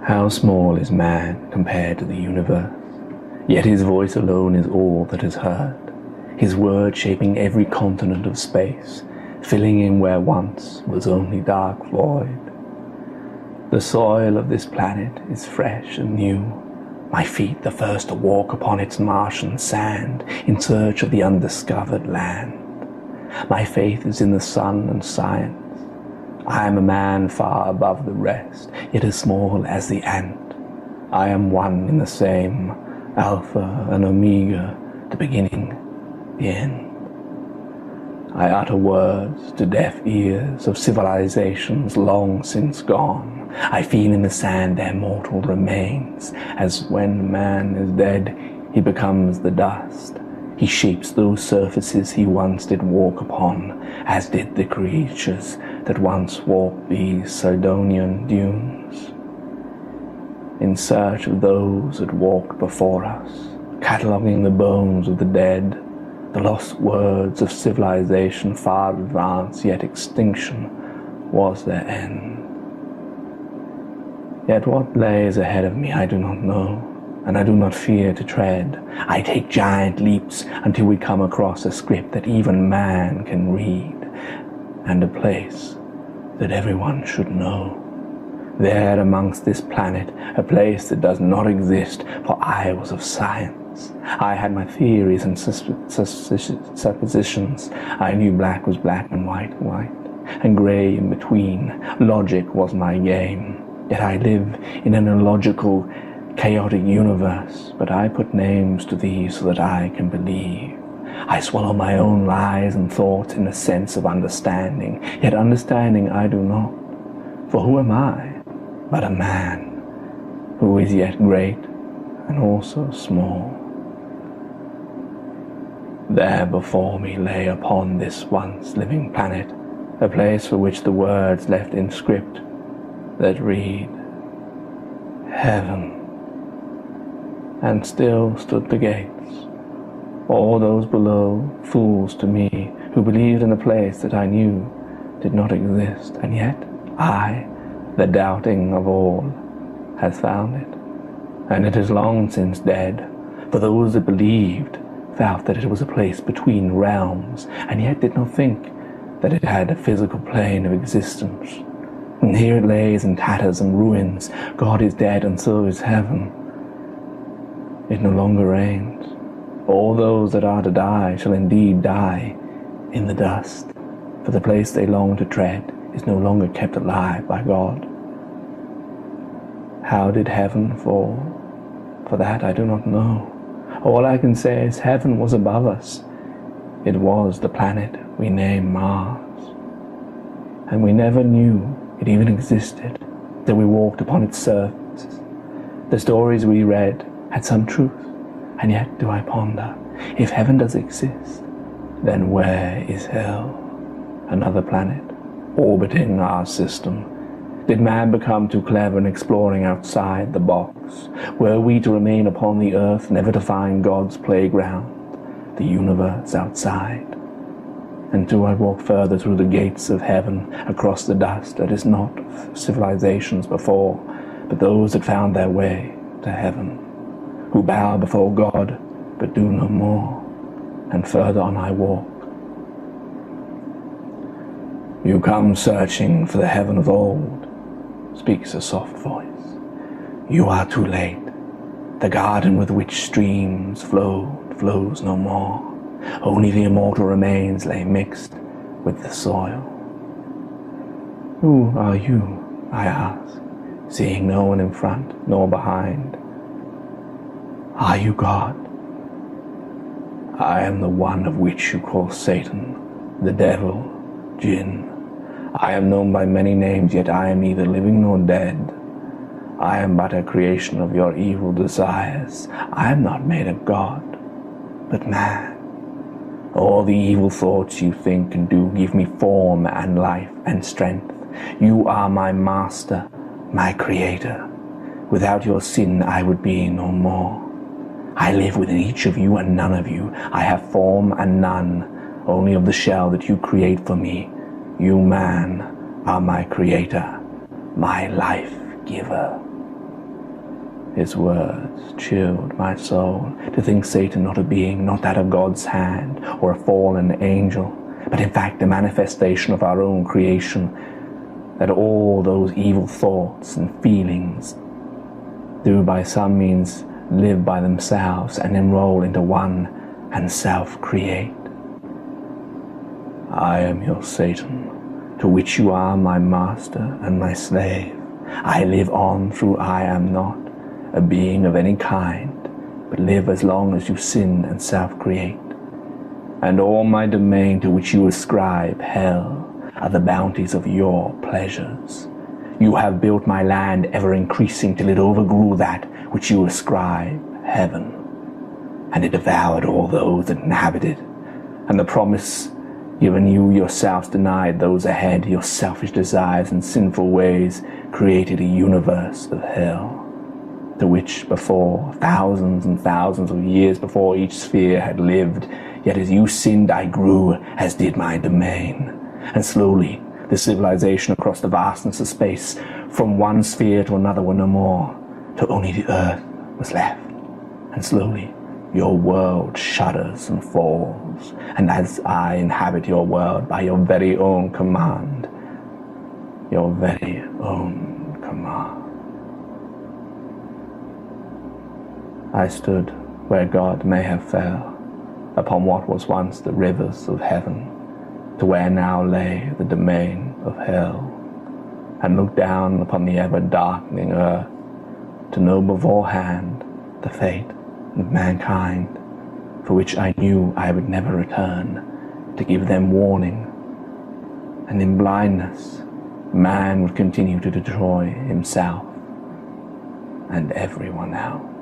How small is man compared to the universe, yet his voice alone is all that is heard, his word shaping every continent of space, filling in where once was only dark void. The soil of this planet is fresh and new, my feet the first to walk upon its Martian sand in search of the undiscovered land. My faith is in the sun and science. I am a man far above the rest, yet as small as the ant. I am one in the same, Alpha and Omega, the beginning, the end. I utter words to deaf ears of civilizations long since gone. I feel in the sand their mortal remains, as when man is dead, he becomes the dust. He shapes those surfaces he once did walk upon, as did the creatures that once walked these Sidonian dunes. In search of those that walked before us, cataloguing the bones of the dead, the lost words of civilization far advanced, yet extinction was their end. Yet what lays ahead of me I do not know, and I do not fear to tread. I take giant leaps until we come across a script that even man can read, and a place that everyone should know. There amongst this planet, a place that does not exist, for I was of science. I had my theories and suppositions. I knew black was black and white, and grey in between. Logic was my game. Yet I live in an illogical, chaotic universe, but I put names to these so that I can believe. I swallow my own lies and thoughts in a sense of understanding, yet understanding I do not. For who am I but a man who is yet great and also small? There before me lay upon this once living planet a place for which the words left in script that read, Heaven. And still stood the gates, all those below fools to me, who believed in a place that I knew did not exist, and yet I, the doubting of all, has found it, and it is long since dead, for those that believed felt that it was a place between realms, and yet did not think that it had a physical plane of existence. And here it lays in tatters and ruins. God is dead, and so is heaven. It no longer reigns. All those that are to die shall indeed die in the dust, for the place they long to tread is no longer kept alive by God. How did heaven fall? For that I do not know. All I can say is heaven was above us. It was the planet we name Mars. And we never knew it even existed, that we walked upon its surface. The stories we read had some truth, and yet do I ponder, if heaven does exist, then where is hell? Another planet, orbiting our system. Did man become too clever in exploring outside the box? Were we to remain upon the earth, never to find God's playground, the universe outside? And do I walk further through the gates of heaven, across the dust that is not of civilizations before, but those that found their way to heaven, who bow before God, but do no more, and further on I walk. You come searching for the heaven of old, speaks a soft voice. You are too late. The garden with which streams flowed flows no more. Only the immortal remains lay mixed with the soil. Who are you? I ask, seeing no one in front nor behind. Are you God? I am the one of which you call Satan, the devil, Jinn. I am known by many names, yet I am neither living nor dead. I am but a creation of your evil desires. I am not made of God, but man. All the evil thoughts you think and do give me form and life and strength. You are my master, my creator. Without your sin I would be no more. I live within each of you and none of you. I have form and none, only of the shell that you create for me. You, man, are my creator, my life giver. His words chilled my soul, to think Satan not a being, not that of God's hand, or a fallen angel, but in fact a manifestation of our own creation, that all those evil thoughts and feelings do by some means live by themselves and enroll into one and self-create. I am your Satan, to which you are my master and my slave. I live on through I am not a being of any kind, but live as long as you sin and self-create. And all my domain to which you ascribe hell are the bounties of your pleasures. You have built my land ever increasing till it overgrew that which you ascribe heaven, and it devoured all those that inhabited, and the promise given you yourselves denied those ahead. Your selfish desires and sinful ways created a universe of hell, to which before, thousands and thousands of years before each sphere had lived, yet as you sinned I grew, as did my domain. And slowly the civilization across the vastness of space, from one sphere to another were no more, till only the earth was left. And slowly your world shudders and falls, and as I inhabit your world by your very own command, your very own command. I stood where God may have fell, upon what was once the rivers of heaven, to where now lay the domain of hell, and looked down upon the ever-darkening earth, to know beforehand the fate of mankind, for which I knew I would never return, to give them warning. And in blindness, man would continue to destroy himself and everyone else.